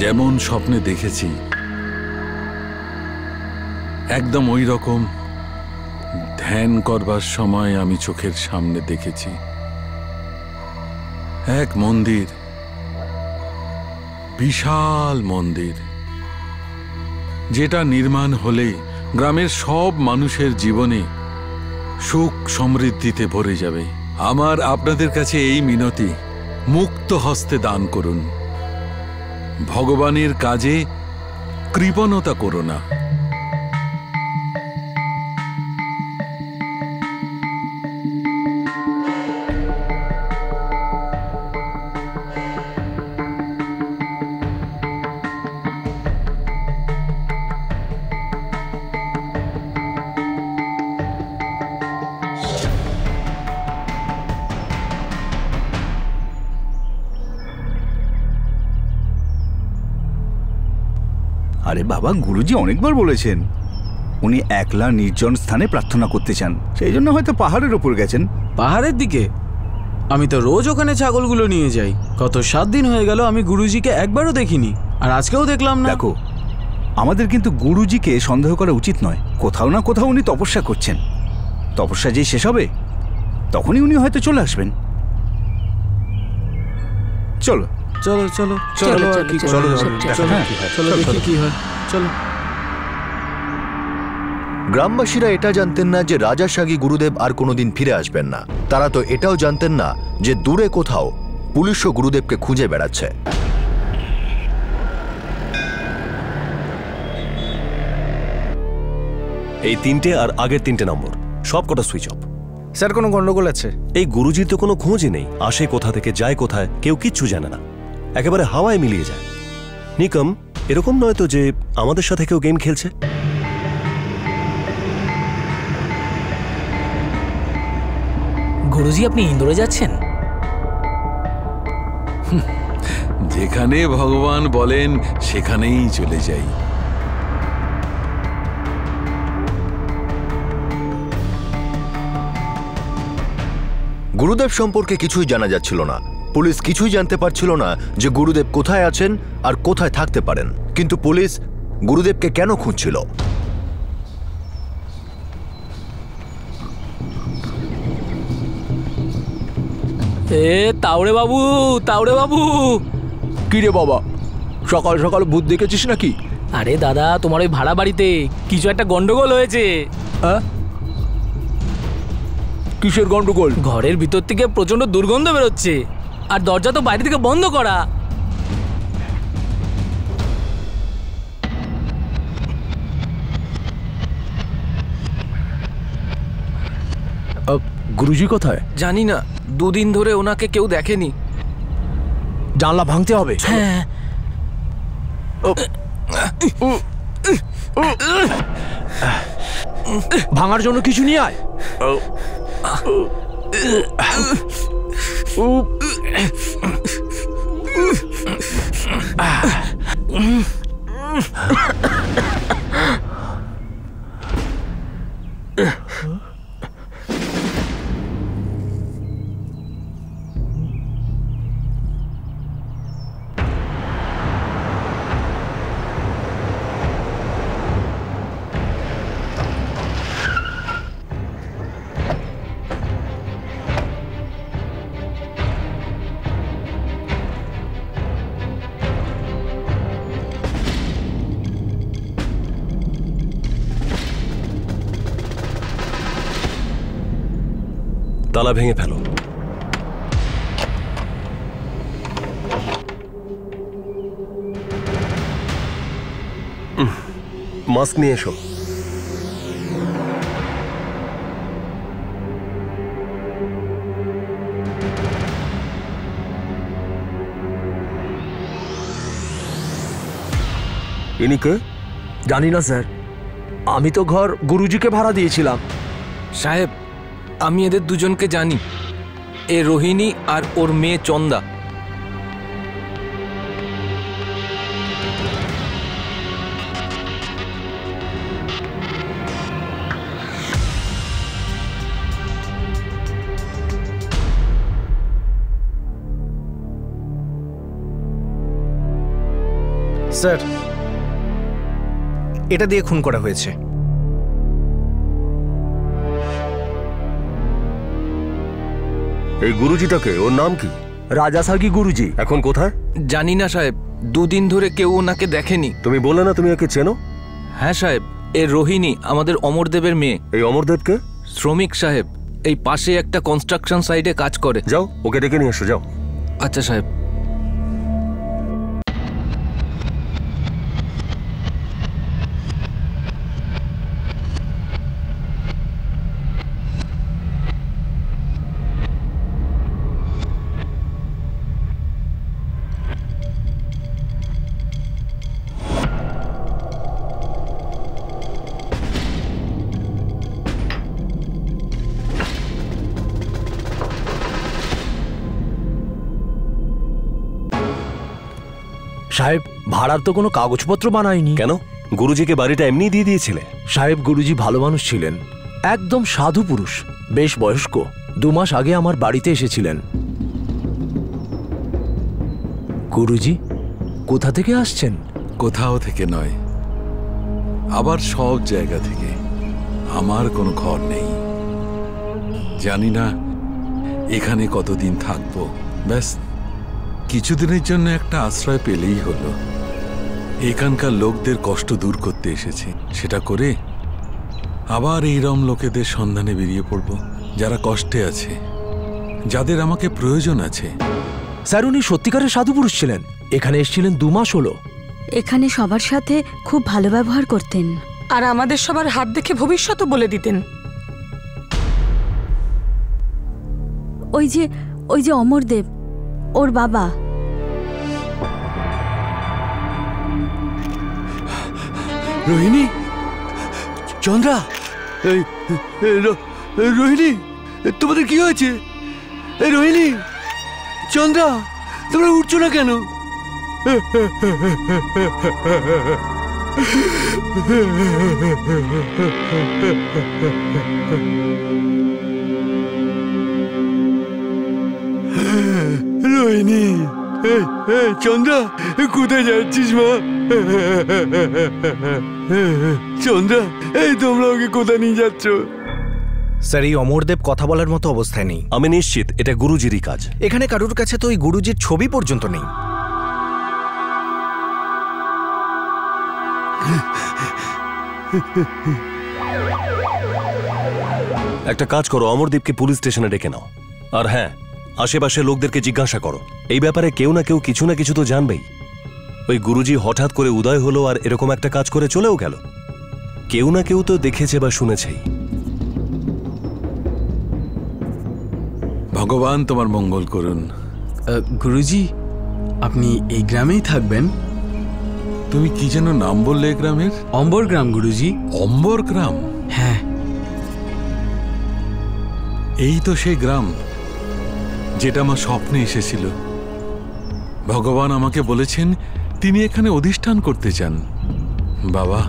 যেমন স্বপ্নে দেখেছি একদম ওই রকম ধ্যান করবার সময় আমি চোখের সামনে দেখেছি এক মন্দির, বিশাল মন্দির, যেটা নির্মাণ হলে গ্রামের সব মানুষের জীবনে সুখ সমৃদ্ধিতে ভরে যাবে। আমার আপনাদের কাছে এই মিনতি, মুক্ত হস্তে দান করুন, ভগবানের কাজে কৃপণতা করো না। আরে বাবা, গুরুজি অনেকবার বলেছেন উনি একলা নির্জন স্থানে প্রার্থনা করতে চান, সেই জন্য হয়তো পাহাড়ের ওপর গেছেন। পাহাড়ের দিকে? আমি তো রোজ ওখানে ছাগলগুলো নিয়ে যাই। গত 7 দিন হয়ে গেল আমি গুরুজিকে একবারও দেখিনি, আর আজকেও দেখলাম না। দেখো, আমাদের কিন্তু গুরুজিকে সন্দেহ করা উচিত নয়। কোথাও না কোথাও উনি তপস্যা করছেন। তপস্যা যেই শেষ হবে তখনই উনি হয়তো চলে আসবেন। চলো চলো চলো চলো চলো দেখি কি হয়। চলো। গ্রামবাসীরা এটা জানতেন না যে রাজাসাগী গুরুদেব আর কোনোদিন ফিরে আসবেন না। তারা তো এটাও জানতেন না যে দূরে কোথাও পুলিশও গুরুদেবকে খুঁজে বেড়াচ্ছে। এই 3টে আর আগের 3টে নম্বর সব কটা সুইচ অফ। স্যার, কোনো গন্ডগোল আছে? এই গুরুজির তো কোনো খোঁজই নেই, আসে কোথা থেকে, যায় কোথায়, কেউ কিচ্ছু জানে না, একেবারে হাওয়ায় মিলিয়ে যায়। নিকম, এরকম নয় তো যে আমাদের সাথে কেউ গেম খেলছে? গুরুজি, আপনি ইন্দোরে যাচ্ছেন? যেখানে ভগবান বলেন সেখানেই চলে যাই। গুরুদেব সম্পর্কে কিছুই জানা যাচ্ছিল না। পুলিশ কিছুই জানতে পারছিল না যে গুরুদেব কোথায় আছেন আর কোথায় থাকতে পারেন। কিন্তু পুলিশ গুরুদেবকে কেন খুঁজছিল? তাওড়ে বাবু, তাওড়ে বাবু। কি রে বাবা, সকাল সকাল ভূত দেখেছিস নাকি? আরে দাদা, তোমার ওই ভাড়া বাড়িতে কিছু একটা গন্ডগোল হয়েছে। কিসের গন্ডগোল? ঘরের ভিতর থেকে প্রচন্ড দুর্গন্ধ বেরোচ্ছে, আর দরজা তো বাইরে থেকে বন্ধ করা। গুরুজি কোথায়? জানি না, 2 দিন ধরে ওনাকে কেউ দেখেনি। জানলা ভাঙতে হবে। হ্যাঁ। ভাঙার জন্য কিছু নিয়ে আয়। তালা ভেঙে ফেলো। মাস্ক নিয়ে এসো। ইনি কে? জানি না স্যার, আমি তো ঘর গুরুজিকে ভাড়া দিয়েছিলাম। সাহেব, আমি এদের দুজনকে জানি। এ রোহিণী আর ওর মেয়ে চন্দা। স্যার, এটা দিয়ে খুন করা হয়েছে। এই গুরুজিটাকে, ওর নাম কি? রাজাসাগি গুরুজি। এখন কোথায়? জানি না সাহেব, 2 দিন ধরে কেউ ওনাকে দেখেনি। তুমি বললে না তুমি একে চেনো? হ্যাঁ সাহেব, এ রোহিণী আমাদের অমরদেবের মেয়ে। এই অমরদেবকে? শ্রমিক সাহেব, এই পাশে একটা কনস্ট্রাকশন সাইটে কাজ করে। যাও ওকে ডেকে নিয়ে এসো, যাও। আচ্ছা সাহেব। সাহেব, ভাড়ার তো কোনো কাগজপত্র বানায়নি। কেন? গুরুজিকে বাড়িটা এমনি দিয়ে দিয়েছিলে? সাহেব, গুরুজি ভালো মানুষ ছিলেন, একদম সাধু পুরুষ, বেশ বয়স্ক। 2 মাস আগে আমার বাড়িতে এসেছিলেন। গুরুজি, কোথা থেকে আসছেন? কোথাও থেকে নয়, আবার সব জায়গা থেকে। আমার কোনো ঘর নেই, জানি না এখানে কতদিন থাকবো। ব্যাস কিছুদিনের জন্য একটা আশ্রয় পেলেই হলো। এখানকার লোকদের কষ্ট দূর করতে এসেছি, সেটা করে আবার এইরম লোকেদের সন্ধানে বেরিয়ে পড়ব, যারা কষ্টে আছে, যাদের আমাকে প্রয়োজন আছে। স্যার, উনি সত্যিকারের সাধু পুরুষ ছিলেন। এখানে এসেছিলেন 2 মাস হলো। এখানে সবার সাথে খুব ভালো ব্যবহার করতেন, আর আমাদের সবার হাত দেখে ভবিষ্যৎও বলে দিতেন। ওই যে অমরদেব, ওর বাবা। রোহিণী, চন্দ্রা, রোহিণী, তোমাদের কি হয়েছে? এই রোহিণী, চন্দ্রা, তোমরা উঠছো না কেন? রোহিণী, চন্দ্রা, কোথায় যাচ্ছিস মা? চন্দ্রা, এই তোমরা ওকে কোথায় নিয়ে যাচ্ছ? স্যার, এই অমরদেব কথা বলার মতো অবস্থায় নেই। আমি নিশ্চিত এটা গুরুজিরই কাজ। এখানে কারোর কাছে তো ওই গুরুজির ছবি পর্যন্ত নেই। একটা কাজ করো, অমরদীপকে পুলিশ স্টেশনে ডেকে নাও। আর হ্যাঁ, আশেপাশে লোকদেরকে জিজ্ঞাসা করো। এই ব্যাপারে কেউ না কেউ কিছু না কিছু তো জানবেই। ওই গুরুজি হঠাৎ করে উদয় হলো আর এরকম একটা কাজ করে চলেও গেল। কেউ না কেউ তো দেখেছে বা শুনেছেই। ভগবান তোমার মঙ্গল করুন। গুরুজি, আপনি এই গ্রামেই থাকবেন? তুমি কি যেন নাম বললে গ্রামের? অম্বর গ্রাম গুরুজি। অম্বর গ্রাম? হ্যাঁ। এই তো সেই গ্রাম যেটা আমার স্বপ্নে এসেছিল। ভগবান আমাকে বলেছেন তিনি এখানে অধিষ্ঠান করতে চান। বাবা,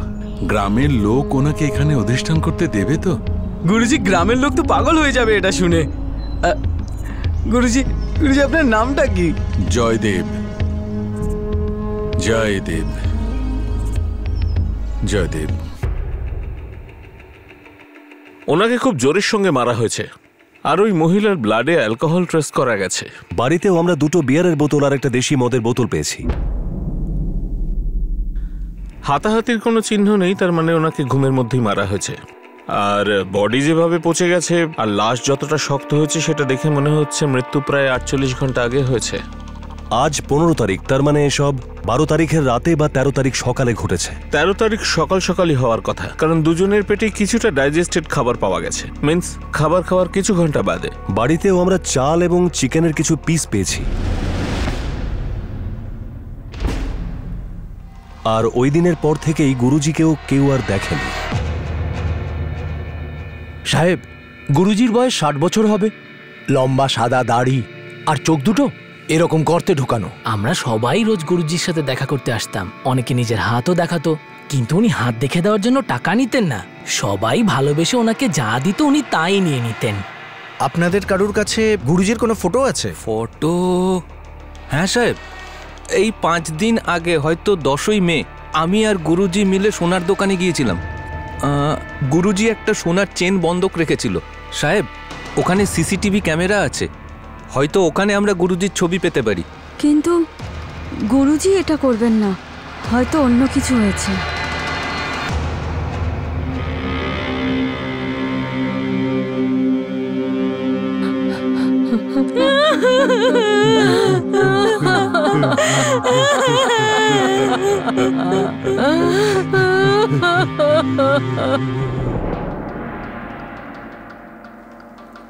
গ্রামের লোক ওনাকে এখানে অধিষ্ঠান করতে দেবে তো? গুরুজি, গ্রামের লোক তো পাগল হয়ে যাবে এটা শুনে। গুরুজি, আপনার নামটা কি? জয়দেব। জয়দেব। জয়দেব। ওনাকে খুব জোরের সঙ্গে মারা হয়েছে, আর ওই মহিলার ব্লাডে অ্যালকোহল ট্রেস করা গেছে। বাড়িতেও আমরা 2টো বিয়ারের বোতল আর একটা দেশি মদের বোতল পেয়েছি। হাতাহাতির কোনো চিহ্ন নেই, তার মানে ওনাকে ঘুমের মধ্যেই মারা হয়েছে। আর বডি যেভাবে পচে গেছে আর লাশ যতটা শক্ত হয়েছে সেটা দেখে মনে হচ্ছে মৃত্যু প্রায় 48 ঘন্টা আগে হয়েছে। আজ 15 তারিখ, তার মানে এসব 12 তারিখের রাতে বা 13 তারিখ সকালে ঘটেছে। 13 তারিখ সকাল সকালই হওয়ার কথা, কারণ দুজনের পেটে কিছুটা ডাইজেস্টেড খাবার পাওয়া গেছে, মিন্স খাবার খাওয়ার কিছু ঘন্টা বাদে। বাড়িতেও আমরা চাল এবং চিকেনের কিছু পিস পেয়েছি। আর ওই দিনের পর থেকেই গুরুজিকেও কেউ আর দেখেনি। সাহেব, গুরুজির বয়স 60 বছর হবে। লম্বা সাদা দাড়ি আর চোখ দুটো এরকম গর্তে ঢুকানো। আমরা সবাই রোজ গুরুজির সাথে দেখা করতে আসতাম। অনেকে নিজের হাতও দেখাতো, কিন্তু উনি হাত দেখে দেওয়ার জন্য টাকা নিতেন না। সবাই ভালোবেসে ওনাকে যা দিত উনি তাই নিয়ে নিতেন। আপনাদের কারুর কাছে গুরুজির কোনো ফটো আছে? ফটো? হ্যাঁ সাহেব, এই 5 দিন আগে, হয়তো 10ই মে, আমি আর গুরুজি মিলে সোনার দোকানে গিয়েছিলাম। গুরুজি একটা সোনার চেন বন্ধক রেখেছিল। সাহেব, ওখানে সিসিটিভি ক্যামেরা আছে, হয়তো ওখানে আমরা গুরুজির ছবি পেতে পারি। কিন্তু গুরুজি এটা করবেন না, হয়তো অন্য কিছু হয়েছে।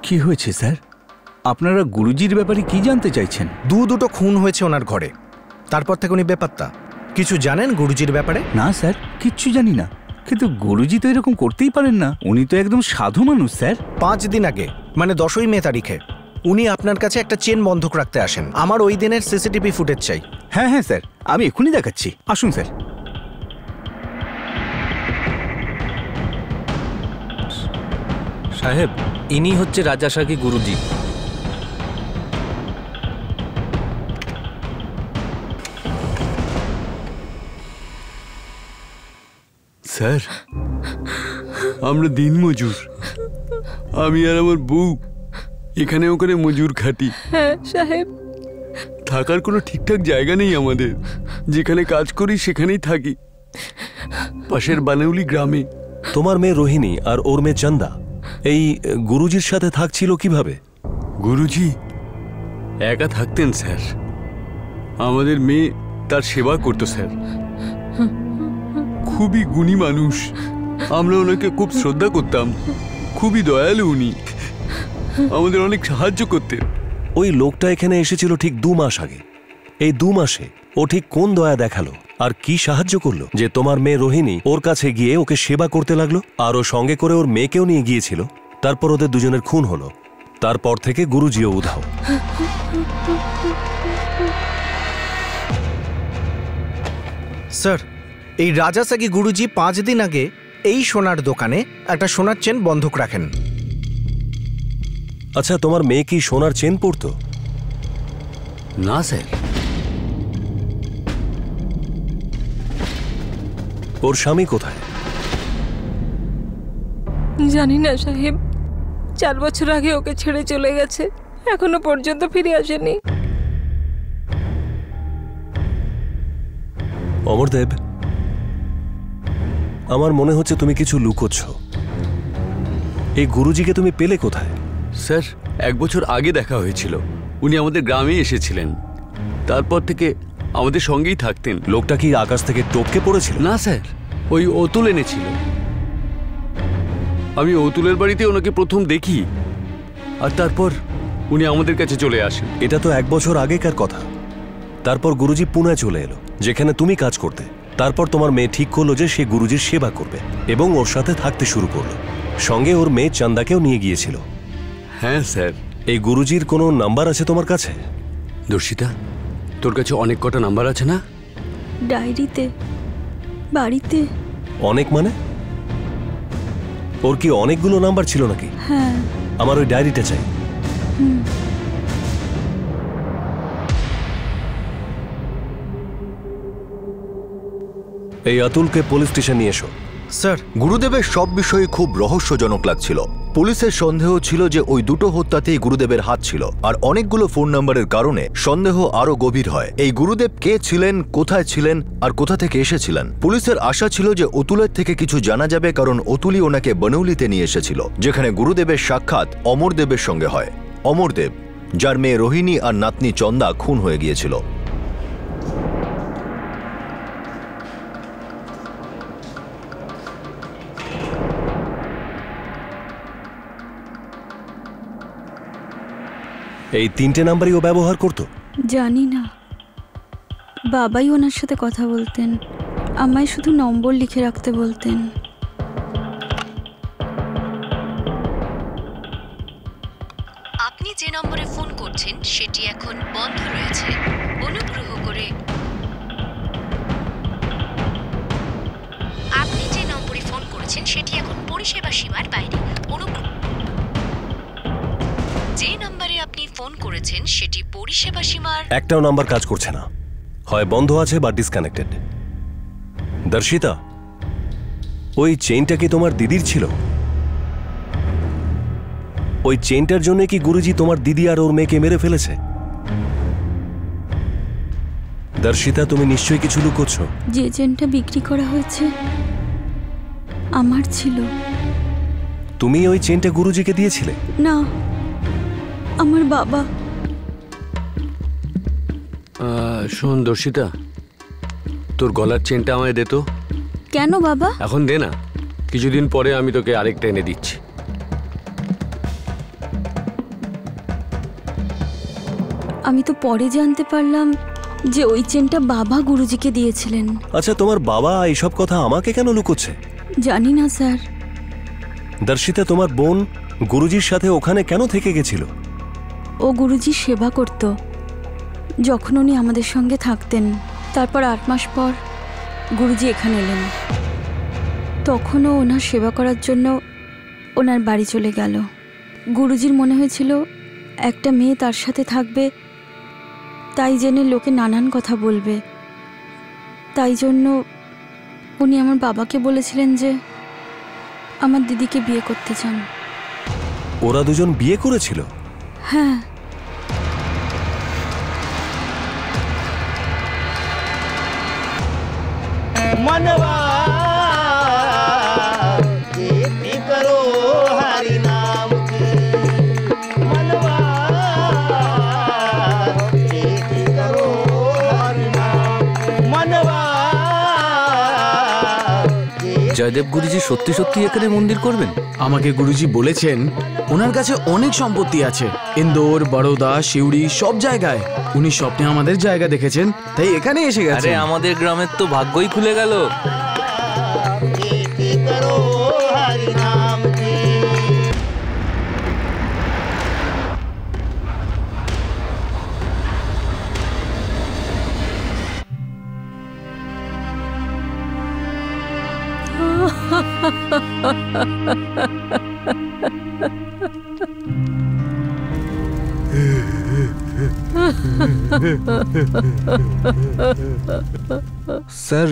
কি হয়েছে স্যার? আপনারা গুরুজির ব্যাপারে কি জানতে চাইছেন? দুটো খুন হয়েছে ওনার ঘরে, তারপর থেকে উনি বেপাত্তা। কিছু জানেন গুরুজির ব্যাপারে? না স্যার, কিচ্ছু জানি না। কিন্তু গুরুজি তো এরকম করতেই পারেন না, উনি তো একদম সাধু মানুষ স্যার। 5 দিন আগে, মানে 10ই মে তারিখে, উনি আপনার কাছে একটা চেন বন্ধক রাখতে আসেন। আমার ওই দিনের সিসিটিভি ফুটেজ চাই। হ্যাঁ হ্যাঁ স্যার, আমি এক্ষুনি দেখাচ্ছি, আসুন স্যার। সাহেব, ইনি হচ্ছে রাজাসাকি গুরুজি। স্যার, আমরা দিনমজুর, আমি আর আমার বউ এখানে ওখানে মজুর খাটি। হ্যাঁ সাহেব। থাকার কোনো ঠিকঠাক জায়গা নেই আমাদের, যেখানে কাজ করি সেখানেই থাকি, পাশের বানেউলি গ্রামে। তোমার মেয়ে রোহিণী আর ওর মেয়ে চন্দা এই গুরুজির সাথে থাকছিল কিভাবে? গুরুজি একা থাকতেন স্যার, আমাদের মেয়ে তার সেবা করতো স্যার। খুবই গুণী মানুষ, আমরা ওনাকে খুব শ্রদ্ধা করতাম, খুবই দয়ালু উনি, আমাদের অনেক সাহায্য করতেন। ওই লোকটা এখানে এসেছিল ঠিক 2 মাস আগে। এই 2 মাসে ও ঠিক কোন দয়া দেখালো আর কি সাহায্য করলো যে তোমার মেয়ে রোহিণী ওর কাছে গিয়ে ওকে সেবা করতে লাগলো? আর ও সঙ্গে করে ওর মেয়েকেও নিয়ে গিয়েছিল। তারপর ওদের দুজনের খুন হলো। তারপর থেকে গুরুজিও উধাও। স্যার, এই রাজাসাকি গুরুজি 5 দিন আগে এই সোনার দোকানে একটা সোনার চেন বন্ধক রাখেন। আচ্ছা, তোমার মেয়ে কি সোনার চেন পরতো? না স্যার। ওর স্বামী কোথায়? জানি না সাহেব, 4 বছর আগে ওকে ছেড়ে চলে গেছে, এখনো পর্যন্ত ফিরে আসেনি। অমরদেব, আমার মনে হচ্ছে তুমি কিছু লুকোচ্ছ। এই গুরুজিকে তুমি পেলে কোথায়? স্যার, 1 বছর আগে দেখা হয়েছিল, উনি আমাদের গ্রামে এসেছিলেন, তারপর থেকে আমাদের সঙ্গেই থাকতেন। লোকটা কি আকাশ থেকে টপকে পড়েছিল? না স্যার, ওই অতুল এনেছিল। আমি অতুলের বাড়িতে ওনাকে প্রথম দেখি, আর তারপর উনি আমাদের কাছে চলে আসেন। এটা তো 1 বছর আগেকার কথা। তারপর গুরুজি পুনায় চলে এলো, যেখানে তুমি কাজ করতে। তারপর তোমার মেয়ে ঠিক করলো যে সে গুরুজির সেবা করবে এবং ওর সাথে থাকতে শুরু করলো। সঙ্গে ওর মেয়ে চন্দাকেও নিয়ে গিয়েছিল। হ্যাঁ স্যার। এই গুরুজির কোনো নাম্বার আছে তোমার কাছে? দর্শিতা, তোর কাছে অনেক কটা নাম্বার আছে না? ডায়েরিতে, বাড়িতে। অনেক মানে? ওর কি অনেকগুলো নাম্বার ছিল নাকি? হ্যাঁ। আমার ওই ডায়েরিটা চাই। এই অতুলকে পুলিশ স্টেশন নিয়ে এসো। স্যার, গুরুদেবের সব বিষয়ে খুব রহস্যজনক লাগছিল। পুলিশের সন্দেহ ছিল যে ওই 2 হত্যাতেই গুরুদেবের হাত ছিল, আর অনেকগুলো ফোন নাম্বারের কারণে সন্দেহ আরো গভীর হয়। এই গুরুদেব কে ছিলেন, কোথায় ছিলেন, আর কোথা থেকে এসেছিলেন? পুলিশের আশা ছিল যে অতুলের থেকে কিছু জানা যাবে, কারণ অতুলই ওনাকে বনৌলিতে নিয়ে এসেছিল, যেখানে গুরুদেবের সাক্ষাৎ অমরদেবের সঙ্গে হয়। অমরদেব, যার মেয়ে রোহিণী আর নাতনি চন্দা খুন হয়ে গিয়েছিল। এই 3টে নাম্বারই ও ব্যবহার করতো? জানি না, বাবাই ওনার সাথে কথা বলতেন, আমায় শুধু নম্বর লিখে রাখতে বলতেন। আপনি যে নম্বরে ফোন করছেন সেটি এখন বন্ধ রয়েছে, অনুগ্রহ করে আপনি যে নম্বরে ফোন করেছেন সেটি এখন পরিষেবা সীমার বাইরে। যে নম্বরে আপনি ফোন করেছেন সেটি পরিষেবা সীমার। একটাও নাম্বার কাজ করছে না। হয় বন্ধ আছে বা ডিসকানেক্টেড। দর্শিতা, ওই চেইনটা কি তোমার দিদির ছিল? ওই চেইনটার জন্য কি গুরুজি তোমার দিদি আর ওর মেয়েকে মেরে ফেলেছে? দর্শিতা, তুমি নিশ্চয়ই কিছু লুকোচ্ছ। যে চেনটা বিক্রি করা হয়েছে আমার ছিল। তুমি ওই চেইনটা গুরুজিকে দিয়েছিলে? না, আমার বাবা। শোন দর্শিতা, তোর গলার চেনটা আমায় দে তো। কেন বাবা? এখন দে না, কিছুদিন পরে আমি তোকে আরেকটা এনে দিচ্ছি। আমি তো পরে জানতে পারলাম যে ওই চেনটা বাবা গুরুজিকে দিয়েছিলেন। আচ্ছা, তোমার বাবা এইসব কথা আমাকে কেন লুকোচ্ছে? জানি না স্যার। দর্শিতা, তোমার বোন গুরুজির সাথে ওখানে কেন থেকে গেছিল? ও গুরুজির সেবা করত যখন উনি আমাদের সঙ্গে থাকতেন। তারপর 8 মাস পর গুরুজি এখানে এলেন। তখনও ওনার সেবা করার জন্য ওনার বাড়ি চলে গেল। গুরুজির মনে হয়েছিল একটা মেয়ে তার সাথে থাকবে, তাই জেনে লোকে নানান কথা বলবে। তাই জন্য উনি আমার বাবাকে বলেছিলেন যে আমার দিদিকে বিয়ে করতে চান। ওরা দুজন বিয়ে করেছিল? হ্যাঁ। मनवा खेती करो हरि नाम की, मनवा खेती करो हरि नाम, मनवा। জয়দেব গুরুজি সত্যি সত্যি এখানে মন্দির করবেন? আমাকে গুরুজি বলেছেন ওনার কাছে অনেক সম্পত্তি আছে, ইন্দোর, বড়োদা, সিউড়ি, সব জায়গায়। উনি স্বপ্নে আমাদের জায়গা দেখেছেন, তাই এখানে এসে গেছে। আরে আমাদের গ্রামের তো ভাগ্যই খুলে গেল। স্যার,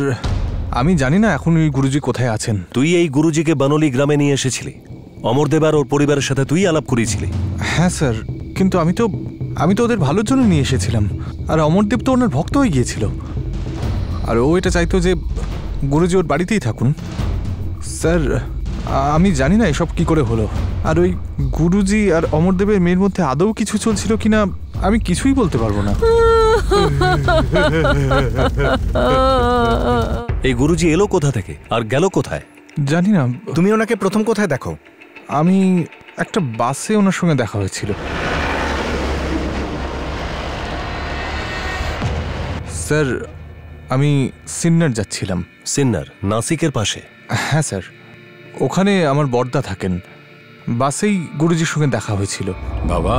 আমি জানি না এখন ওই গুরুজি কোথায় আছেন। তুই এই গুরুজিকে বানলি গ্রামে নিয়ে এসেছিলি, অমরদেব আর ওর পরিবারের সাথে তুই আলাপ করিয়েছিলি। হ্যাঁ স্যার, কিন্তু আমি তো ওদের ভালোর জন্য নিয়ে এসেছিলাম। আর অমরদেব তো ওনার ভক্ত হয়ে গিয়েছিল, আর ও এটা চাইতো যে গুরুজি ওর বাড়িতেই থাকুন। স্যার, আমি জানি না এসব কি করে হলো। আর ওই গুরুজি আর অমরদেবের মেয়ের মধ্যে আদৌ কিছু চলছিল কিনা আমি কিছুই বলতে পারবো না। এই গুরুজি এলো কোথা থেকে আর গেল কোথায় জানি না। তুমি ওনাকে প্রথম কোথায় দেখো? আমি একটা বাসে ওনার সঙ্গে দেখা হয়েছিল। স্যার, আমি সিন্নার যাচ্ছিলাম। সিন্নার নাসিকের পাশে? হ্যাঁ স্যার, ওখানে আমার বড়দা থাকেন। বাসেই গুরুজির সঙ্গে দেখা হয়েছিল। বাবা,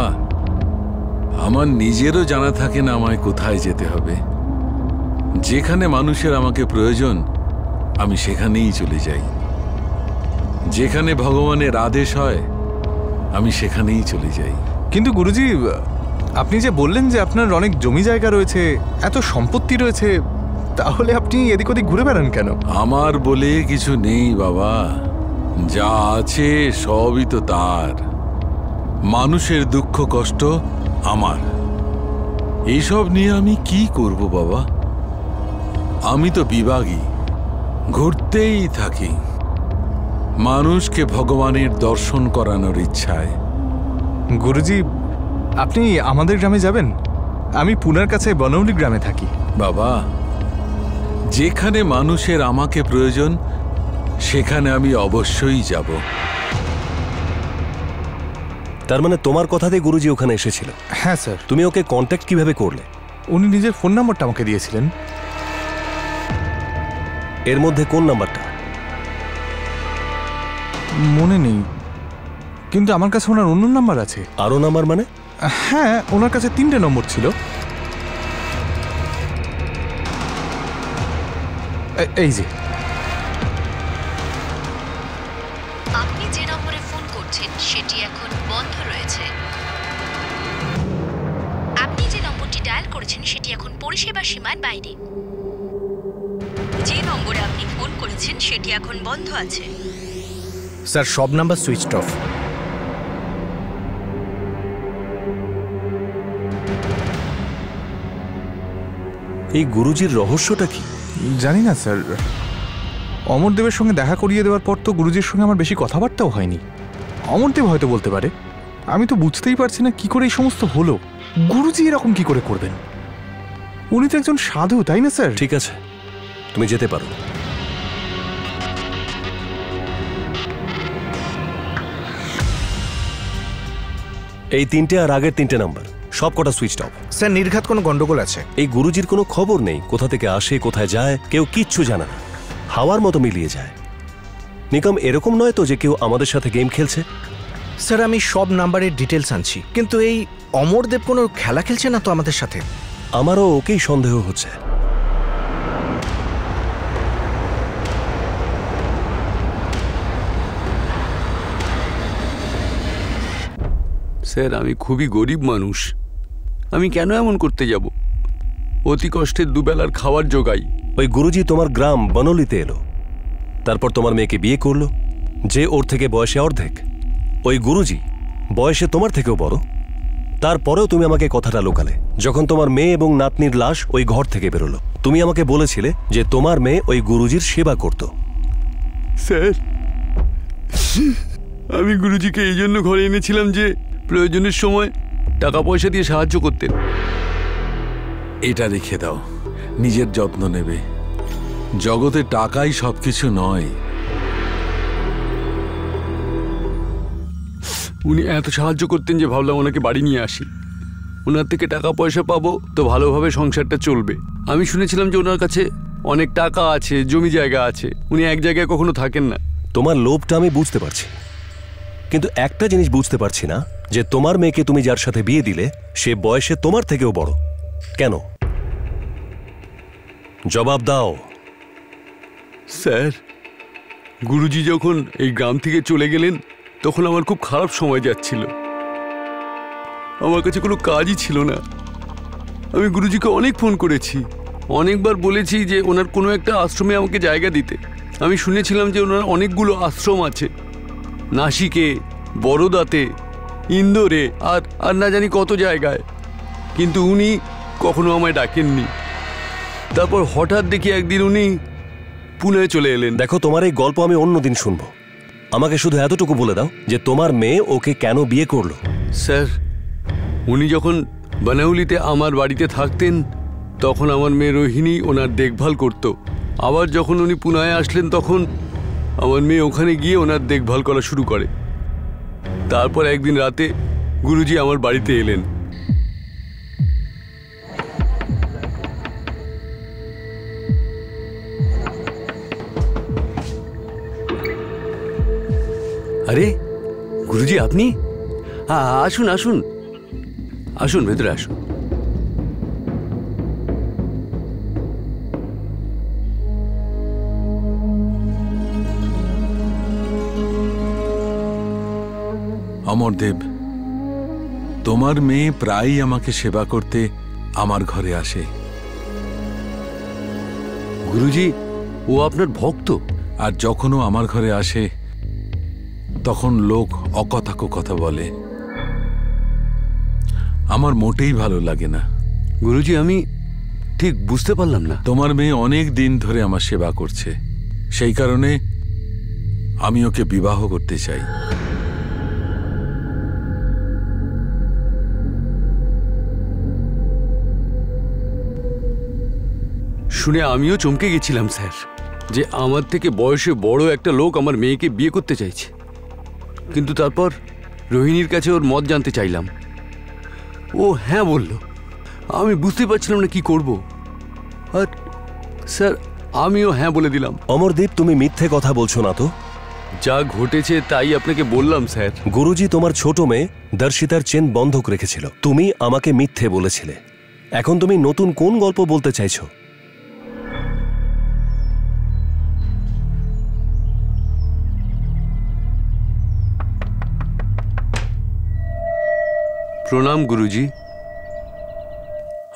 আমার নিজেরও জানা থাকে না আমায় কোথায় যেতে হবে। যেখানে মানুষের আমাকে প্রয়োজন আমি সেখানেই চলে যাই। যেখানে ভগবানের আদেশ হয় আমি সেখানেই চলে যাই। কিন্তু গুরুজি, আপনি যে বললেন যে আপনার অনেক জমি জায়গা রয়েছে, এত সম্পত্তি রয়েছে, তাহলে আপনি এদিক ওদিক ঘুরে বেড়ান কেন? আমার বলে কিছু নেই বাবা, যা আছে সবই তো তার। মানুষের দুঃখ কষ্ট আমার, এইসব নিয়ে আমি কি করব বাবা? আমি তো বিভাগী, ঘুরতেই থাকি মানুষকে ভগবানের দর্শন করানোর ইচ্ছায়। গুরুজি, আপনি আমাদের গ্রামে যাবেন? আমি পুনার কাছে বনৌলি গ্রামে থাকি। বাবা, যেখানে মানুষের আমাকে প্রয়োজন সেখানে আমি অবশ্যই যাব। তার মানে তোমার কথাতে গুরুজি ওখানে এসেছিল? হ্যাঁ স্যার। তুমি ওকে কন্ট্যাক্ট কিভাবে করলে? উনি নিজের ফোন নাম্বারটা আমাকে দিয়েছিলেন। এর মধ্যে কোন নাম্বারটা? মনে নেই, কিন্তু আমার কাছে ওনার অন্য নাম্বার আছে। আরো নাম্বার মানে? হ্যাঁ, ওনার কাছে 3টে নম্বর ছিল। এই যে। আপনি যে নম্বরে ফোন করছেন সেটি এখন বন্ধ রয়েছে। আপনি যে নম্বরটি ডায়াল করেছেন করেছেন সেটি এখন পরিষেবার সীমার বাইরে। যে নম্বরে আপনি ফোন করেছেন সেটি এখন বন্ধ আছে। স্যার সব নাম্বার সুইচড অফ। এই গুরুজির রহস্যটা কি? জানি না স্যার, অমরদেবের সঙ্গে দেখা করিয়ে দেওয়ার পর তো গুরুজির সঙ্গে আমার বেশি কথাবার্তাও হয়নি। অমরদেব হয়তো বলতে পারে, আমি তো বুঝতেই পারছি না কি করে এই সমস্ত হলো। গুরুজি এরকম কি করে করবেন? উনি তো একজন সাধু, তাই না স্যার? ঠিক আছে, তুমি যেতে পারো। এই 3টে আর আগের 3টে নাম্বার সব কটা সুইচ অফ। স্যার নির্ঘাত কোনো গন্ডগোল আছে? এই গুরুজির কোনো খবর নেই, কোথা থেকে আসে কোথায় যায় কেউ কিচ্ছু জানে না, হাওয়ার মতো মিলিয়ে যায়। নিকম, এরকম নয় তো যে কেউ আমাদের সাথে গেম খেলছে? স্যার আমি সব নাম্বারের ডিটেলস আনছি, কিন্তু এই অমরদেব কোনো খেলা খেলছে না তো আমাদের সাথে? আমারও ওকেই সন্দেহ হচ্ছে। স্যার আমি খুবই গরিব মানুষ, আমি কেন এমন করতে যাব? অতি কষ্টের দুবেলার খাওয়ার জোগাই। ওই গুরুজি তোমার গ্রাম বনলিতে এলো, তারপর তোমার মেয়েকে বিয়ে করলো, যে ওর থেকে বয়সে অর্ধেক। ওই গুরুজি বয়সে তোমার থেকেও বড়, তারপরেও তুমি আমাকে কথাটা লোকালে। যখন তোমার মেয়ে এবং নাতনির লাশ ওই ঘর থেকে বেরোলো, তুমি আমাকে বলেছিলে যে তোমার মেয়ে ওই গুরুজির সেবা করত। স্যার আমি গুরুজিকে এই জন্য ঘরে এনেছিলাম যে প্রয়োজনের সময় টাকা পয়সা দিয়ে সাহায্য করতেন। এটা রেখে দাও, নিজের যত্ন নেবে। জগতে টাকাই সবকিছু নয়। উনি এত সাহায্য করতেন যে ভাবলাম ওনাকে বাড়ি নিয়ে আসি, ওনার থেকে টাকা পয়সা পাবো তো ভালোভাবে সংসারটা চলবে। আমি শুনেছিলাম যে ওনার কাছে অনেক টাকা আছে, জমি জায়গা আছে, উনি এক জায়গায় কখনো থাকেন না। তোমার লোভটা আমি বুঝতে পারছি, কিন্তু একটা জিনিস বুঝতে পারছি না, যে তোমার মেয়েকে তুমি যার সাথে বিয়ে দিলে সে বয়সে তোমার থেকেও বড়। কেন? জবাব দাও। স্যার গুরুজি যখন এই গ্রাম থেকে চলে গেলেন তখন আমার খুব খারাপ সময় যাচ্ছিল, আমার কাছে কোনো কাজই ছিল না। আমি গুরুজিকে অনেক ফোন করেছি, অনেকবার বলেছি যে ওনার কোনো একটা আশ্রমে আমাকে জায়গা দিতে। আমি শুনেছিলাম যে ওনার অনেকগুলো আশ্রম আছে, নাসিকে, বরোদাতে, ইন্দোরে আর আর না জানি কত জায়গায়, কিন্তু উনি কখনো আমায় ডাকেননি। তারপর হঠাৎ দেখি একদিন উনি পুনে চলে এলেন। দেখো, তোমার এই গল্প আমি অন্যদিন শুনবো, আমাকে শুধু এতটুকু বলে দাও যে তোমার মেয়ে ওকে কেন বিয়ে করলো। স্যার উনি যখন বানাউলিতে আমার বাড়িতে থাকতেন তখন আমার মেয়ে রোহিণী ওনার দেখভাল করত। আবার যখন উনি পুনায় আসলেন তখন আমার মেয়ে ওখানে গিয়ে ওনার দেখভাল করা শুরু করে। তারপর একদিন রাতে গুরুজি আমার বাড়িতে এলেন। আরে গুরুজি আপনি? আসুন আসুন আসুন, ভেতরে আসুন। অমরদেব, তোমার মেয়ে প্রায়ই আমাকে সেবা করতে আমার ঘরে আসে। গুরুজি ও আপনার ভক্ত? আর যখনও আমার ঘরে আসে তখন লোক অকথাকো কথা বলে, আমার মোটেই ভালো লাগে না। গুরুজি আমি ঠিক বুঝতে পারলাম না। তোমার মেয়ে অনেক দিন ধরে আমার সেবা করছে, সেই কারণে আমি ওকে বিবাহ করতে চাই। শুনে আমিও চমকে গেছিলাম স্যার, যে আমার থেকে বয়সে বড় একটা লোক আমার মেয়েকে বিয়ে করতে চাইছে। কিন্তু তারপর রোহিণীর কাছে ওর মত জানতে চাইলাম, ও হ্যাঁ বলল। আমি বুঝতে পারছিলাম না কি করব, আর স্যার আমিও হ্যাঁ বলে দিলাম। অমরদীপ, তুমি মিথ্যে কথা বলছো না তো? যা ঘটেছে তাই আপনাকে বললাম স্যার। গুরুজি তোমার ছোট মেয়ে দর্শিতার চেন বন্ধক রেখেছিল, তুমি আমাকে মিথ্যে বলেছিলে। এখন তুমি নতুন কোন গল্প বলতে চাইছো? প্রণাম গুরুজি।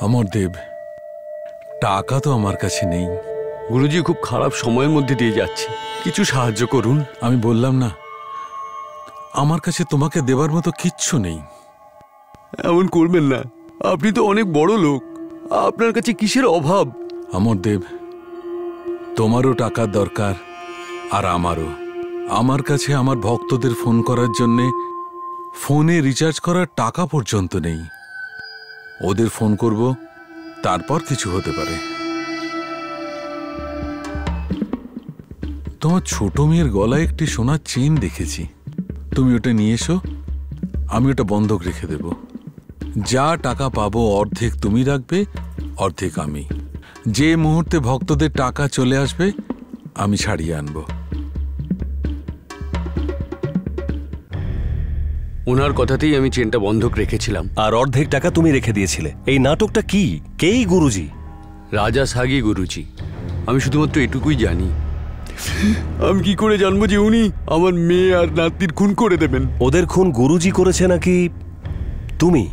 অমরদেব, টাকা তো আমার কাছে নেই। গুরুজি খুব খারাপ সময়ের মধ্যে দিয়ে যাচ্ছে, কিছু সাহায্য করুন। আমি বললাম না, আমার কাছে তোমাকে দেবার মতো কিচ্ছু নেই। এমন করবেন না, আপনি তো অনেক বড় লোক, আপনার কাছে কিসের অভাব? অমরদেব, তোমারও টাকার দরকার আর আমারও। আমার কাছে আমার ভক্তদের ফোন করার জন্যে ফোনে রিচার্জ করার টাকা পর্যন্ত নেই। ওদের ফোন করব, তারপর কিছু হতে পারে। তোমার ছোট মেয়ের গলায় একটি সোনার চেন দেখেছি, তুমি ওটা নিয়ে এসো, আমি ওটা বন্ধক রেখে দেব। যা টাকা পাবো অর্ধেক তুমি রাখবে, অর্ধেক আমি। যে মুহূর্তে ভক্তদের টাকা চলে আসবে আমি ছাড়িয়ে আনবো। ওনার কথাতেই আমি চেনটা বন্ধক রেখেছিলাম। আর অর্ধেক টাকা তুমি রেখে দিয়েছিলে। এই নাটকটা কি? কেই গুরুজি? রাজা সাগি গুরুজি। আমি শুধুমাত্র এটুকুই জানি। আমি কি করে জানবো যে উনি আমার মেয়ে আর নাতির খুন করে দেবেন? ওদের খুন গুরুজি করেছে নাকি তুমি?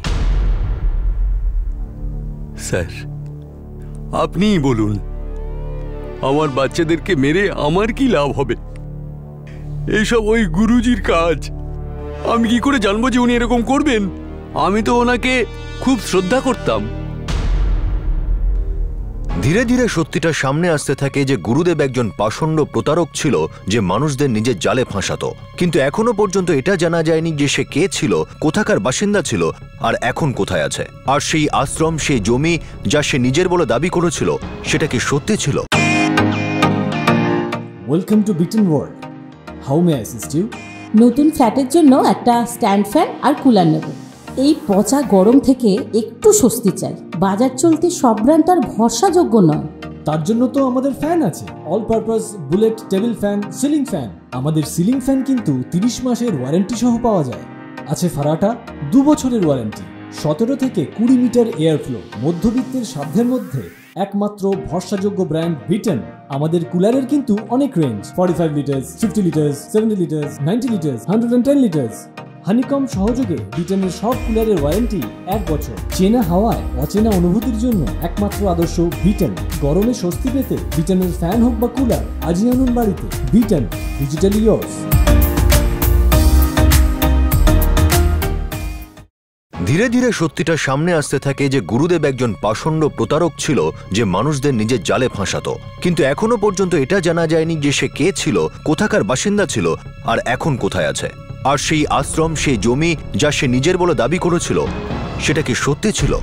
স্যার, আপনিই বলুন, আমার বাচ্চাদেরকে মেরে আমার কি লাভ হবে? এইসব ওই গুরুজির কাজ। আমি কি করে জানবো যে উনি এরকম করবেন? আমি তো ওনাকে খুব শ্রদ্ধা করতাম। ধীরে ধীরে সত্যিটা সামনে আসতে থাকে যে গুরুদেব একজন পাষণ্ড প্রতারক ছিল, যে মানুষদের নিজের জালে ফাঁসাতো। কিন্তু এখনো পর্যন্ত এটা জানা যায়নি যে সে কে ছিল, কোথাকার বাসিন্দা ছিল, আর এখন কোথায় আছে। আর সেই আশ্রম, সেই জমি যা সে নিজের বলে দাবি করেছিল, সেটা কি সত্যি ছিল? Welcome to Bitten World. How may I assist you? নতুন ফ্ল্যাটের জন্য একটা স্ট্যান্ড ফ্যান আর কুলার নেব। এই পচা গরম থেকে একটু স্বস্তি চাই। বাজার চলতে সব ব্র্যান্ড তো আর ভরসাযোগ্য নয়। তার জন্য তো আমাদের ফ্যান আছে, all purpose bullet table fan, ceiling fan. আমাদের সিলিং ফ্যান কিন্তু 30 মাসের ওয়ারেন্টি সহ পাওয়া যায়। আছে ফারাটা 2 বছরের ওয়ারেন্টি, 17 থেকে 20 মিটার এয়ার ফ্লো, মধ্যবিত্তের সাধ্যের মধ্যে একমাত্র ভরসাযোগ্য ব্র্যান্ড বিটেন। আমাদের কুলারের কিন্তু অনেক range, 45 litres, 50 litres, 70 litres, 90 litres, 110 litres. Honeycomb সহযোগে বিটেনের সব কুলারের ওয়ারেন্টি 1 বছর। চেনা হাওয়ায় অচেনা অনুভূতির জন্য একমাত্র আদর্শ বিটেন। গরমে স্বস্তি পেতে বিটেনের ফ্যান হোক বা কুলার, আজই আনুন বাড়িতে। Beaten, digitally yours. ধীরে ধীরে সত্যিটা সামনে আসতে থাকে যে গুরুদেব একজন পাষণ্ড প্রতারক ছিল, যে মানুষদের নিজের জালে ফাঁসাতো। কিন্তু এখনো পর্যন্ত এটা জানা যায়নি যে সে কে ছিল, কোথাকার বাসিন্দা ছিল, আর এখন কোথায় আছে। আর সেই আশ্রম, সেই জমি যা সে নিজের বলে দাবি করেছিল, সেটা কি সত্যি ছিল?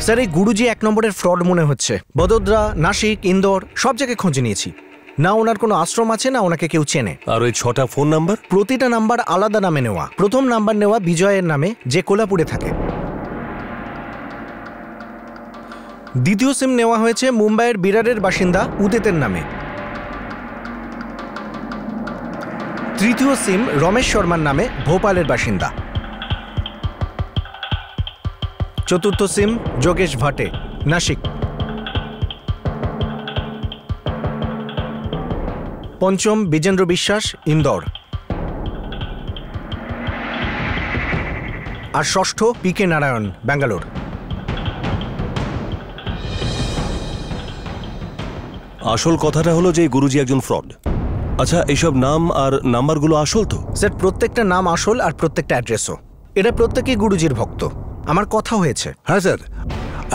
স্যার, এই গুরুজি 1 নম্বরের ফ্রড মনে হচ্ছে। বদোদরা, নাসিক, ইন্দোর সব জায়গায় খোঁজ নিয়েছি। না ওনার কোনো আশ্রম আছে, না ওনাকে কেউ চেনে। আর ওই 6টা ফোন নাম্বার? প্রতিটা নাম্বার আলাদা নামে নেওয়া। প্রথম নাম্বার নেওয়া বিজয়ের নামে, যে কোলাপুরে থাকে। দ্বিতীয় সিম নেওয়া হয়েছে মুম্বাইয়ের বিরারের বাসিন্দা উদিতের নামে। তৃতীয় সিম রমেশ শর্মার নামে, ভোপালের বাসিন্দা। চতুর্থ সিম যোগেশ ভাটে, নাসিক। পঞ্চম বিজেন্দ্র বিশ্বাস, ইন্দোর। আর ষষ্ঠ পিকে নারায়ণ, ব্যাঙ্গালোর। আসল কথাটা হলো যে গুরুজি একজন ফ্রড। আচ্ছা, এইসব নাম আর নাম্বারগুলো আসল তো? স্যার, প্রত্যেকটা নাম আসল আর প্রত্যেকটা অ্যাড্রেসও। এরা প্রত্যেকেই গুরুজির ভক্ত। আমার কথা হয়েছে। হ্যাঁ স্যার,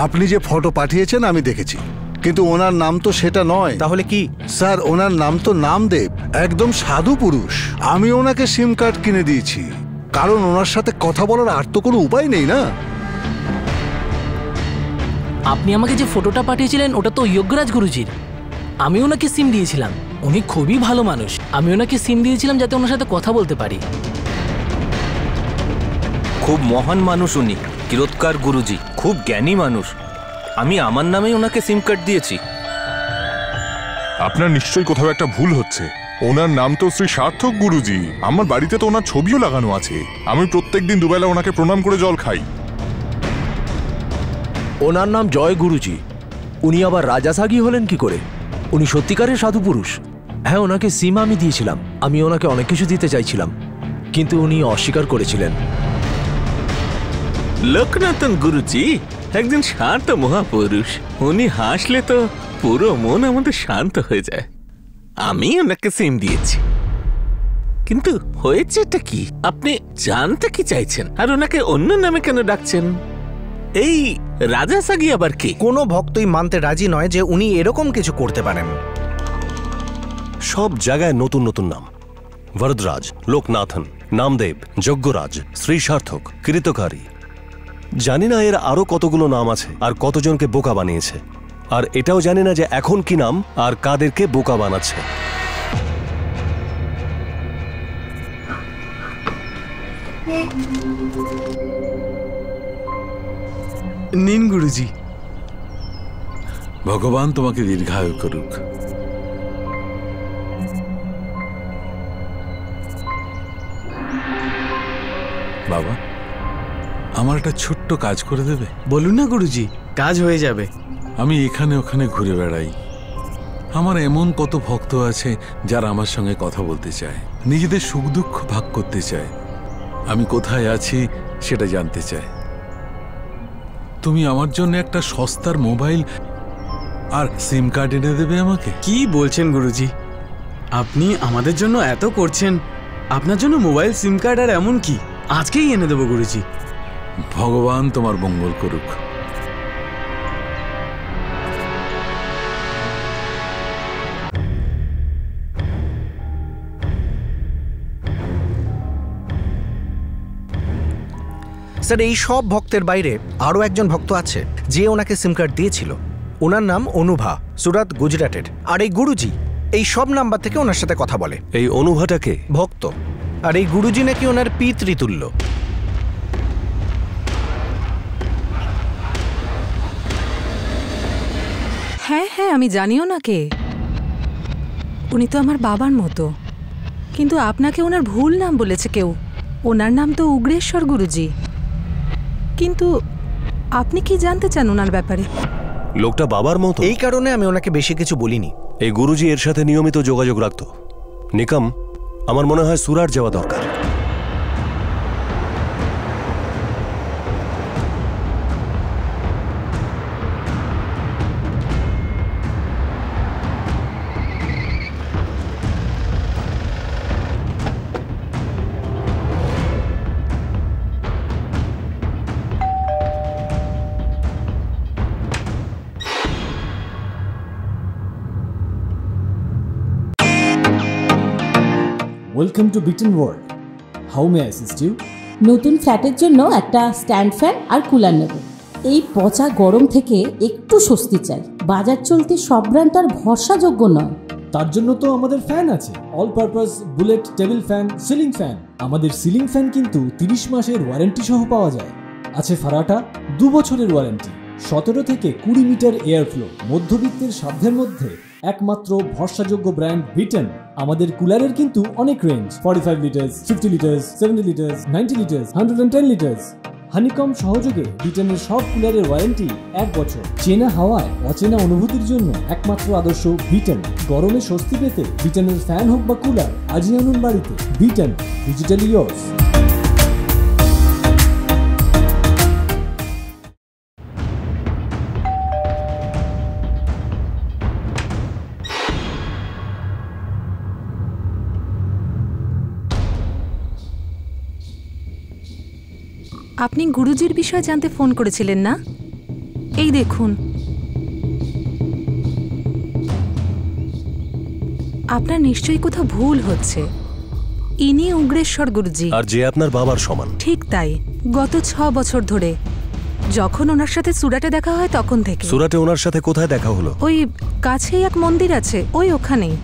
আপনি যে ফটো পাঠিয়েছেন আমি দেখেছি, কিন্তু ওনার নাম তো সেটা নয়। তাহলে কি? স্যার, ওনার নাম তো নামদেব, একদম সাধু পুরুষ। আমি ওনাকে সিম কার্ড কিনে দিয়েছি, কারণ ওনার সাথে কথা বলার আর তো কোনো উপায় নেই না। আপনি আমাকে যে ফটোটা পাঠিয়েছিলেন ওটা তো যোগরাজ গুরুজির। আমি ওনাকে সিম দিয়েছিলাম, উনি খুবই ভালো মানুষ। আমি ওনাকে সিম দিয়েছিলাম যাতে ওনার সাথে কথা বলতে পারি। খুব মহান মানুষ উনি, কিরৎকার গুরুজি, খুব জ্ঞানী মানুষ। আমি আমার নামেই ওনাকে সিম কার্ড দিয়েছি। আপনার নিশ্চয়ই কোথাও একটা ভুল হচ্ছে। ওনার নাম তো শ্রী সার্থক গুরুজি। আমার বাড়িতে তো ওনার ছবিও লাগানো আছে। আমি প্রত্যেকদিন দুবেলা ওনাকে প্রণাম করে জল খাই। ওনার নাম জয় গুরুজি। উনি আবার রাজাসাগি হলেন কি করে? উনি সত্যিকারের সাধু পুরুষ। হ্যাঁ, ওনাকে সিম আমি দিয়েছিলাম। আমি ওনাকে অনেক কিছু দিতে চাইছিলাম, কিন্তু উনি অস্বীকার করেছিলেন। লোকনাথন গুরুজি একজন শান্ত মহাপুরুষ। উনি হাসলে তো পুরো মন আমাদের শান্ত হয়ে যায়। আমি ওনাকে সিম দিয়েছি, কিন্তু হয়েছেটা কি আপনি জানতে কি চাইছেন? আর ওনাকে অন্য নামে কেন ডাকছেন? এই রাজাসাগি আবার কি? কোনো ভক্তই মানতে রাজি নয় যে উনি এরকম কিছু করতে পারেন। সব জায়গায় নতুন নতুন নাম। বরদরাজ, লোকনাথন, নামদেব, যজ্ঞরাজ, শ্রী সার্থক, কৃতকারী। জানি না এর আরো কতগুলো নাম আছে, আর কতজনকে বোকা বানিয়েছে। আর এটাও জানি না যে এখন কি নাম আর কাদেরকে বোকা বানাচ্ছে। নিন গুরুজি। ভগবান তোমাকে দীর্ঘায়ু করুক। বাবা, আমার একটা ছোট্ট কাজ করে দেবে? বলুন না গুরুজি, কাজ হয়ে যাবে। আমি এখানে ওখানে ঘুরে বেড়াই। আমার এমন কত ভক্ত আছে যারা আমার সঙ্গে কথা বলতে চায়, নিজেদের সুখ দুঃখ ভাগ করতে চায়, আমি কোথায় আছি সেটা জানতে চায়। তুমি আমার জন্য একটা সস্তার মোবাইল আর সিম কার্ড এনে দেবে আমাকে? কি বলছেন গুরুজি, আপনি আমাদের জন্য এত করছেন, আপনার জন্য মোবাইল, সিম কার্ড আর এমন কি আজকেই এনে দেবো গুরুজি। ভগবান তোমার মঙ্গল করুক। স্যার, এই সব ভক্তের বাইরে আরও একজন ভক্ত আছে যে ওনাকে সিম কার্ড দিয়েছিল। ওনার নাম অনুভা, সুরাত, গুজরাটের। আর এই গুরুজি এই সব নাম্বার থেকে ওনার সাথে কথা বলে। এই অনুভাটাকে ভক্ত, আর এই গুরুজি নাকি ওনার পিতৃতুল্য। হ্যাঁ হ্যাঁ, আমি জানিও না কে। উনি তো আমার বাবার মতো, কিন্তু আপনাকে ওনার ভুল নাম বলেছে কেউ। ওনার নাম তো উগ্রেশ্বর গুরুজি। কিন্তু আপনি কি জানতে চান ওনার ব্যাপারে? লোকটা বাবার মতো। এই কারণে আমি ওনাকে বেশি কিছু বলিনি। এই গুরুজি এর সাথে নিয়মিত যোগাযোগ রাখত। নিকম, আমার মনে হয় সুরাট যাওয়া দরকার। Welcome to Bitten World. How may I assist you? নতুন ফ্ল্যাটের জন্য একটা স্ট্যান্ড ফ্যান আর কুলার নেব। এই পচা গরম থেকে একটু স্বস্তি চাই। বাজার চলতে সব ব্র্যান্ড তো আর ভরসাযোগ্য নয়। তার জন্য তো আমাদের ফ্যান আছে, all purpose bullet table fan, ceiling fan. আমাদের সিলিং ফ্যান কিন্তু 30 মাসের ওয়ারেন্টি সহ পাওয়া যায়। আছে ফারাটা 2 বছরের ওয়ারেন্টি, 17 থেকে 20 মিটার এয়ার ফ্লো। মধ্যবিত্তের সাধ্যের মধ্যে একমাত্র ভরসাযোগ্য ব্র্যান্ড বিটেন। আমাদের কুলারের কিন্তু অনেক range, 45 litres, 50 litres, 70 litres, 90 litres, 110 litres. Honeycomb সহযোগে বিটেনের সব কুলারের ওয়ারেন্টি 1 বছর। চেনা হাওয়ায় অচেনা অনুভূতির জন্য একমাত্র আদর্শ বিটেন। গরমে স্বস্তি পেতে বিটেনের ফ্যান হোক বা কুলার, আজই আনুন বাড়িতে। Beaten, digitally yours. আপনি গুরুজির বিষয়ে জানতে ফোন করেছিলেন না? এই দেখুন, আপনার নিশ্চয়ই কোথাও ভুল হচ্ছে। ইনি উগ্রেশ্বর গুরুজি। আর যে আপনার বাবার সমান। ঠিক তাই। গত 6 বছর ধরে যখন ওনার সাথে সুরাটে দেখা হয় তখন থেকে। সুরাটে ওনার সাথে কোথায় দেখা হলো? ওই কাছেই এক মন্দির আছে, ওই ওখানেই।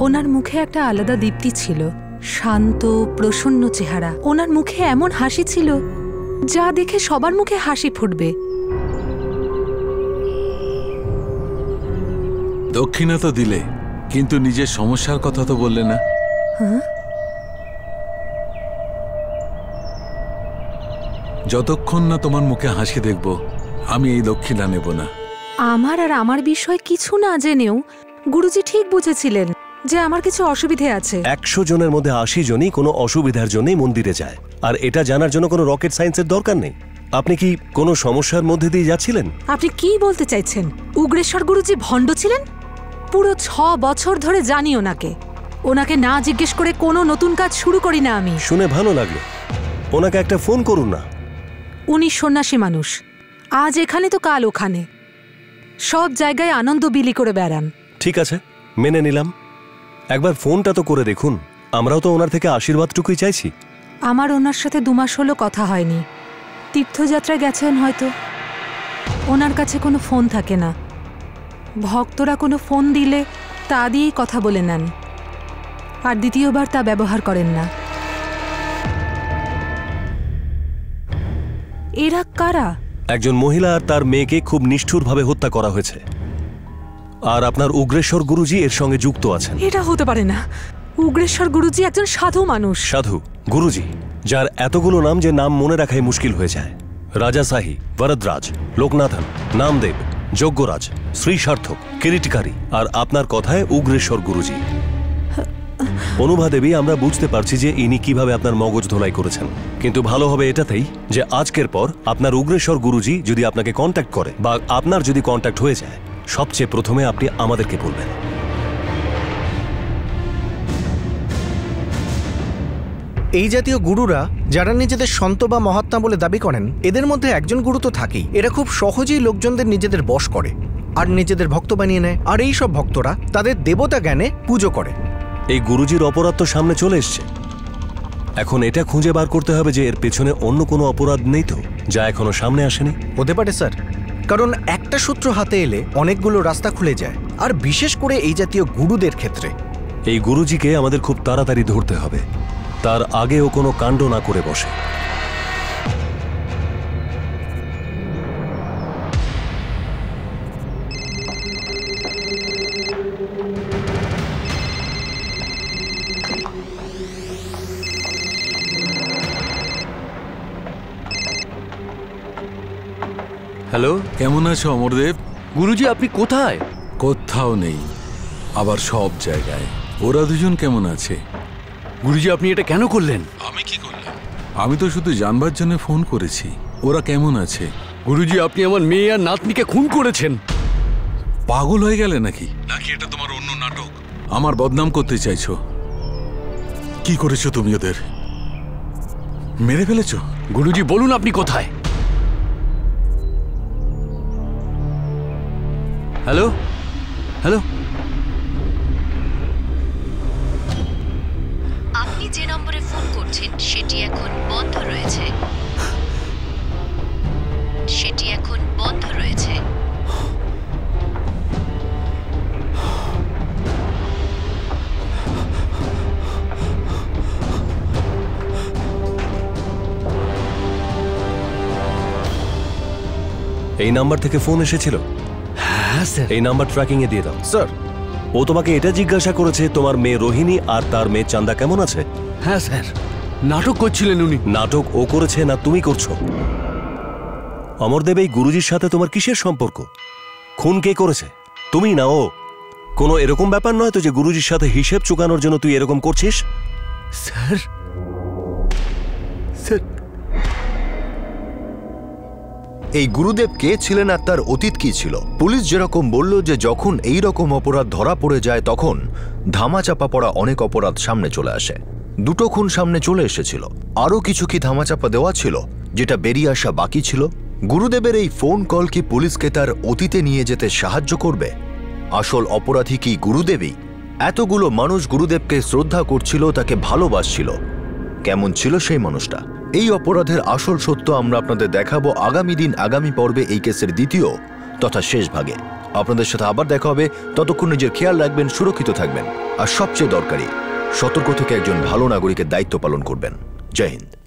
ওনার মুখে একটা আলাদা দীপ্তি ছিল, শান্ত প্রসন্ন চেহারা। ওনার মুখে এমন হাসি ছিল যা দেখে সবার মুখে হাসি ফুটবে। দক্ষিণা তো দিলে, কিন্তু নিজের সমস্যার কথা তো বললে না। যতক্ষণ না তোমার মুখে হাসি দেখব, আমি এই দক্ষিণা নেব না। আমার আর আমার বিষয় কিছু না জেনেও গুরুজি ঠিক বুঝেছিলেন যে আমার কিছু অসুবিধে আছে। 100 জনের মধ্যে 80 জনই কোনো অসুবিধার জন্যই মন্দিরে যায়, আর এটা জানার জন্য কোনো রকেট সায়েন্সের দরকার নেই। আপনি কি কোনো সমস্যার মধ্যে দিয়ে যাচ্ছিলেন? আপনি কি বলতে চাইছেন? উগ্রেশ্বর গুরুজি ভণ্ড ছিলেন? পুরো 6 বছর ধরে জানি ওনাকে। ওনাকে না জিজ্ঞেস করে কোনো নতুন কাজ শুরু করি না আমি। শুনে ভালো লাগলো। ওনাকে একটা ফোন করুন না। উনি সন্ন্যাসী মানুষ, আজ এখানে তো কাল ওখানে, সব জায়গায় আনন্দ বিলি করে বেড়ান। ঠিক আছে, মেনে নিলাম। একবার ফোনটা তো করে দেখুন। আমরাও তো ওনার থেকে আশীর্বাদটুকুই চাইছি। আমার ওনার সাথে 2 মাস হলো কথা হয়নি। তীর্থযাত্রায় গেছেন হয়তো। ওনার কাছে কোনো ফোন থাকে না। ভক্তরা কোনো ফোন দিলে তা দিয়েই কথা বলে নেন, আর দ্বিতীয়বার তা ব্যবহার করেন না। এরা কারা? একজন মহিলা আর তার মেয়েকে খুব নিষ্ঠুরভাবে হত্যা করা হয়েছে, আর আপনার উগ্রেশ্বর গুরুজি এর সঙ্গে যুক্ত আছেন। এটা হতে পারে না। উগ্রেশ্বর গুরুজি একজন সাধু মানুষ। সাধু গুরুজি, যার এতগুলো নাম যে নাম মনে রাখাই মুশকিল হয়ে যায়। রাজাসাহি, বরদরাজ, লোকনাথন, নামদেব, যজ্ঞরাজ, শ্রী সার্থক, কিরিটকারী, আর আপনার কথায় উগ্রেশ্বর গুরুজি। অনুভা দেবী, আমরা বুঝতে পারছি যে ইনি কিভাবে আপনার মগজ ধোলাই করেছেন, কিন্তু ভালো হবে এটাতেই যে আজকের পর আপনার উগ্রেশ্বর গুরুজি যদি আপনাকে কন্ট্যাক্ট করে বা আপনার যদি কন্ট্যাক্ট হয়ে যায়, সবচেয়ে প্রথমে আপনি আমাদেরকে বলবেন। এই জাতীয় গুরুরা যারা নিজেদের সন্ত বা মহাত্মা বলে দাবি করেন, এদের মধ্যে একজন গুরু তো থাকেই। এরা খুব সহজেই লোকজনদের নিজেদের বশ করে আর নিজেদের ভক্ত বানিয়ে নেয়, আর এই সব ভক্তরা তাদের দেবতা জ্ঞানে পুজো করে। এই গুরুজির অপরাধ তো সামনে চলে এসছে। এখন এটা খুঁজে বার করতে হবে যে এর পেছনে অন্য কোনো অপরাধ নেই তো, যা এখনো সামনে আসেনি। হতে পারে স্যার, কারণ একটা সূত্র হাতে এলে অনেকগুলো রাস্তা খুলে যায়, আর বিশেষ করে এই জাতীয় গুরুদের ক্ষেত্রে। এই গুরুজিকে আমাদের খুব তাড়াতাড়ি ধরতে হবে, তার আগেও কোনো কাণ্ড না করে বসে। হ্যালো, কেমন আছো অমরদেব? গুরুজি, আপনি কোথায়? কোথাও নেই, আবার সব জায়গায়। ওরা দুজন কেমন আছে? গুরুজি, আপনি এটা কেন করলেন? আমি কি করলাম? আমি তো শুধু জানবার জন্য ফোন করেছি। ওরা কেমন আছে? গুরুজি, আপনি আমার মেয়ে আর নাতনিকে খুন করেছেন। পাগল হয়ে গেলে নাকি? নাকি এটা তোমার অন্য নাটক? আমার বদনাম করতে চাইছো? কি করেছো তুমি? ওদের মেরে ফেলেছো? গুরুজি, বলুন আপনি কোথায়? হ্যালো হ্যালো, আপনি যে নম্বরে ফোন করছেন সেটি এখন বন্ধ রয়েছে। সেটি এখন বন্ধ রয়েছে। এই নাম্বার থেকে ফোন এসেছিল? হ্যাঁ স্যার। এই নাম্বার ট্র্যাকিং এ দিয়ে দাও। স্যার, ও তোমাকে এটা জিজ্ঞাসা করেছে তোমার মেয়ে রোহিণী আর তার মেয়ে চান্দা কেমন আছে? হ্যাঁ স্যার, নাটক করছিলেন উনি। নাটক ও করেছে না তুমি করছো? অমরদেব, এই গুরুজির সাথে তোমার কিসের সম্পর্ক? খুন কে করেছে? তুমি না ও? কোনো এরকম ব্যাপার নয় তো যে গুরুজির সাথে হিসেব চুকানোর জন্য তুই এরকম করছিস? স্যার স্যার এই গুরুদেব কে ছিলেন আর তার অতীত কি ছিল। পুলিশ যেরকম বলল যে যখন এই রকম অপরাধ ধরা পড়ে যায় তখন ধামাচাপা পড়া অনেক অপরাধ সামনে চলে আসে। 2টো খুন সামনে চলে এসেছিল, আরও কিছু কি ধামাচাপা দেওয়া ছিল যেটা বেরিয়ে আসা বাকি ছিল। গুরুদেবের এই ফোন কল কি পুলিশকে তার অতীতে নিয়ে যেতে সাহায্য করবে? আসল অপরাধী কি গুরুদেবই? এতগুলো মানুষ গুরুদেবকে শ্রদ্ধা করছিল, তাকে ভালোবাসছিল। কেমন ছিল সেই মানুষটা? এই অপরাধের আসল সত্য আমরা আপনাদের দেখাবো আগামী দিন, আগামী পর্বে এই কেসের দ্বিতীয় তথা শেষ ভাগে। আপনাদের সাথে আবার দেখা হবে। ততক্ষণ নিজের খেয়াল রাখবেন, সুরক্ষিত থাকবেন, আর সবচেয়ে দরকারি সতর্ক থেকে একজন ভালো নাগরিকের দায়িত্ব পালন করবেন। জয় হিন্দ।